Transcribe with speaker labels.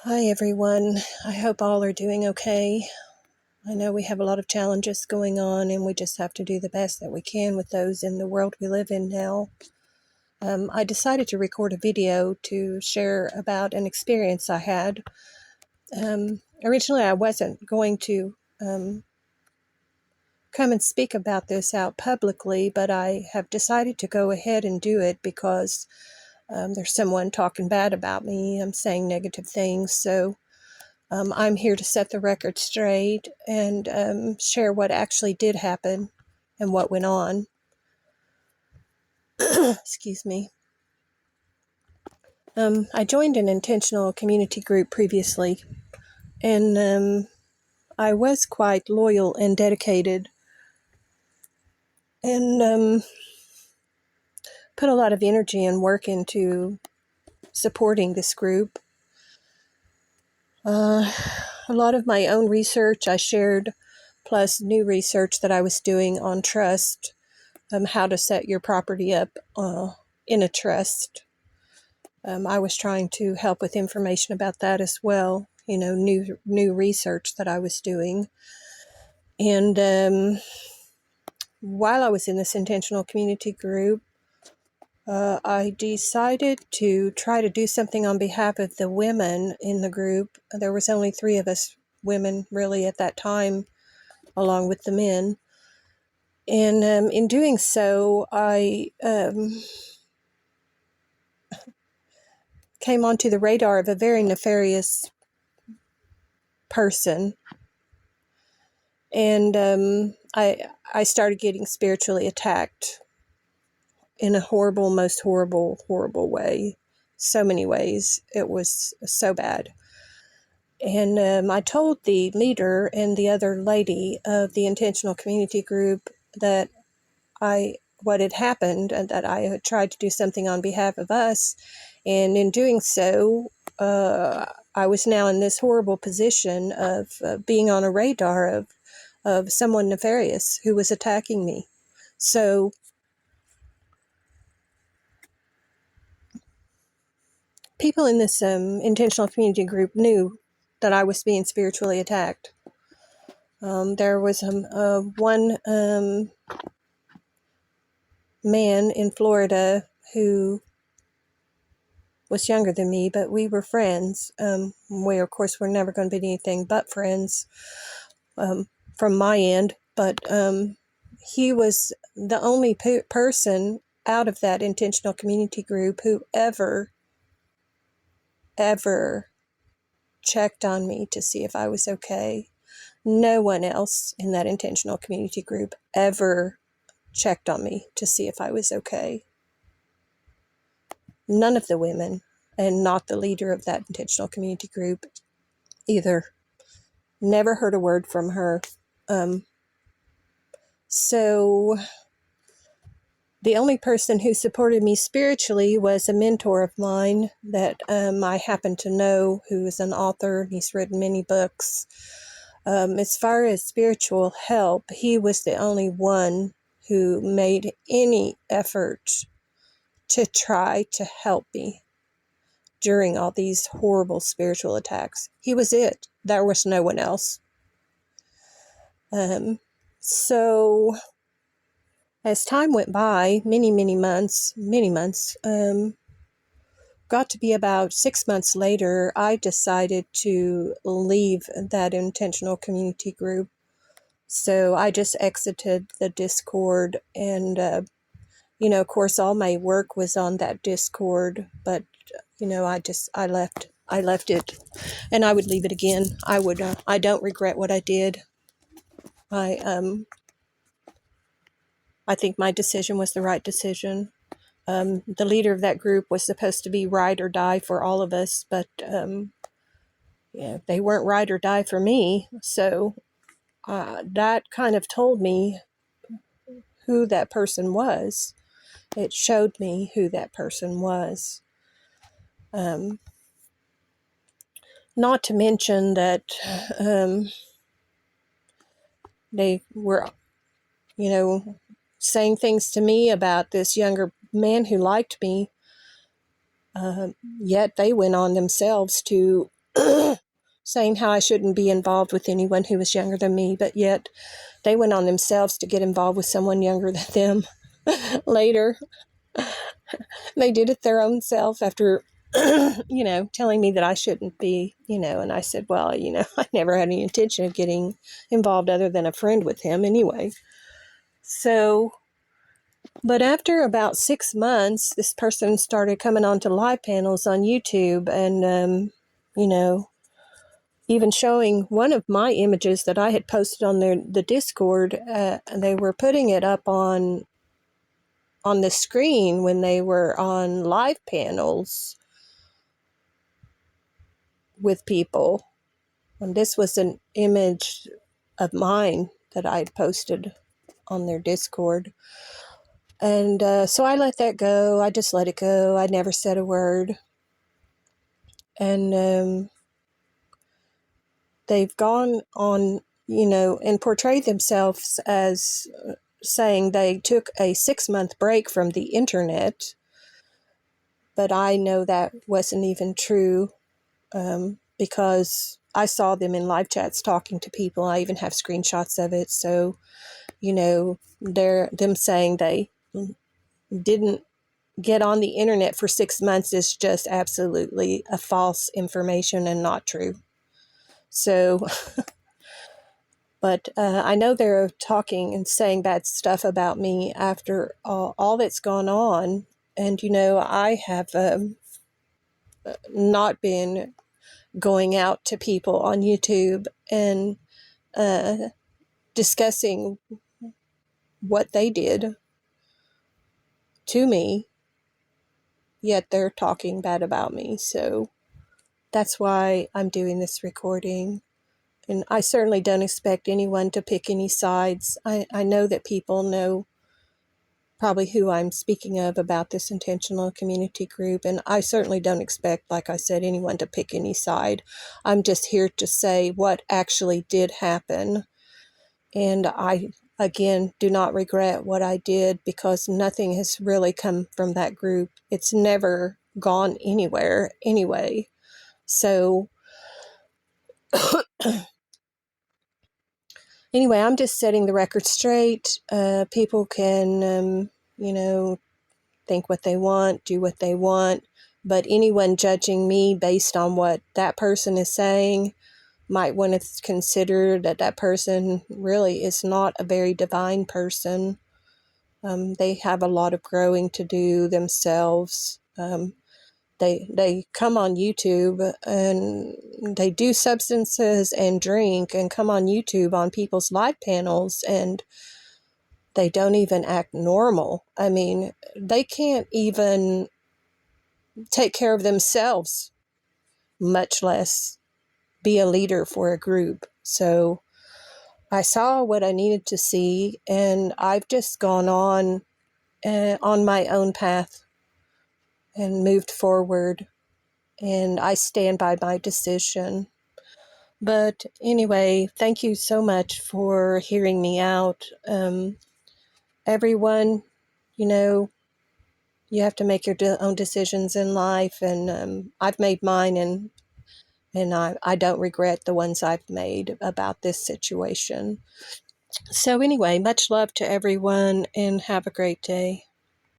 Speaker 1: Hi everyone. I hope all are doing okay. I know we have a lot of challenges going on and we just have to do the best that we can with those in the world we live in now. I decided to record a video to share about an experience I had. Originally I wasn't going to come and speak about this out publicly, but I have decided to go ahead and do it because there's someone talking bad about me. I'm saying negative things, so I'm here to set the record straight and share what actually did happen and what went on. Excuse me. I joined an intentional community group previously, and I was quite loyal and dedicated and put a lot of energy and work into supporting this group. A lot of my own research I shared, plus new research that I was doing on trust, how to set your property up in a trust. I was trying to help with information about that as well, new research that I was doing. And while I was in this intentional community group, I decided to try to do something on behalf of the women in the group. There was only 3 of us women really at that time, along with the men. And in doing so, I came onto the radar of a very nefarious person. And I started getting spiritually attacked in a horrible, most horrible, horrible way. So many ways. It was so bad. And I told the leader and the other lady of the intentional community group that what had happened and that I had tried to do something on behalf of us. And in doing so, I was now in this horrible position of being on a radar of someone nefarious who was attacking me. So people in this intentional community group knew that I was being spiritually attacked. There was one man in Florida who was younger than me, but we were friends. We, of course, were never going to be anything but friends from my end, but he was the only person out of that intentional community group who ever checked on me to see if I was okay. No one else in that intentional community group ever checked on me to see if I was okay. None of the women, and not the leader of that intentional community group either. Never heard a word from her. So the only person who supported me spiritually was a mentor of mine that I happen to know, who is an author. He's written many books. As far as spiritual help, he was the only one who made any effort to try to help me during all these horrible spiritual attacks. He was it. There was no one else. So as time went by, many months, got to be about 6 months later, I decided to leave that intentional community group. So I just exited the Discord, and of course, all my work was on that Discord, but I left it, and I would leave it again. I don't regret what I did. I think my decision was the right decision. The leader of that group was supposed to be ride or die for all of us, but they weren't ride or die for me. So that kind of told me who that person was. It showed me who that person was. Not to mention that they were, saying things to me about this younger man who liked me, yet they went on themselves to saying how I shouldn't be involved with anyone who was younger than me, but yet they went on themselves to get involved with someone younger than them later. They did it their own self after, telling me that I shouldn't be, and I said, well, I never had any intention of getting involved other than a friend with him anyway. So, but after about 6 months, this person started coming on to live panels on YouTube and, even showing one of my images that I had posted on the Discord. They were putting it up on the screen when they were on live panels with people. And this was an image of mine that I had posted on their Discord. And so I let that go. I just let it go. I never said a word. And they've gone on, and portrayed themselves as saying they took a 6-month break from the internet. But I know that wasn't even true, because I saw them in live chats talking to people. I even have screenshots of it. So, them saying they didn't get on the internet for 6 months is just absolutely a false information and not true. So, but I know they're talking and saying bad stuff about me after all that's gone on. And, I have not been going out to people on YouTube and discussing what they did to me, yet they're talking bad about me. So that's why I'm doing this recording. And I certainly don't expect anyone to pick any sides. I know that people know probably who I'm speaking of about this intentional community group. And I certainly don't expect, like I said, anyone to pick any side. I'm just here to say what actually did happen. And I, again, do not regret what I did, because nothing has really come from that group. It's never gone anywhere anyway. So anyway, I'm just setting the record straight. People can, think what they want, do what they want. But anyone judging me based on what that person is saying might want to consider that person really is not a very divine person. They have a lot of growing to do themselves. They come on YouTube and they do substances and drink and come on YouTube on people's live panels, and they don't even act normal. I mean, they can't even take care of themselves, much less be a leader for a group. So I saw what I needed to see, and I've just gone on my own path and moved forward, and I stand by my decision. But anyway, thank you so much for hearing me out. Everyone, you have to make your own decisions in life, and I've made mine, and I don't regret the ones I've made about this situation. So anyway, much love to everyone, and have a great day.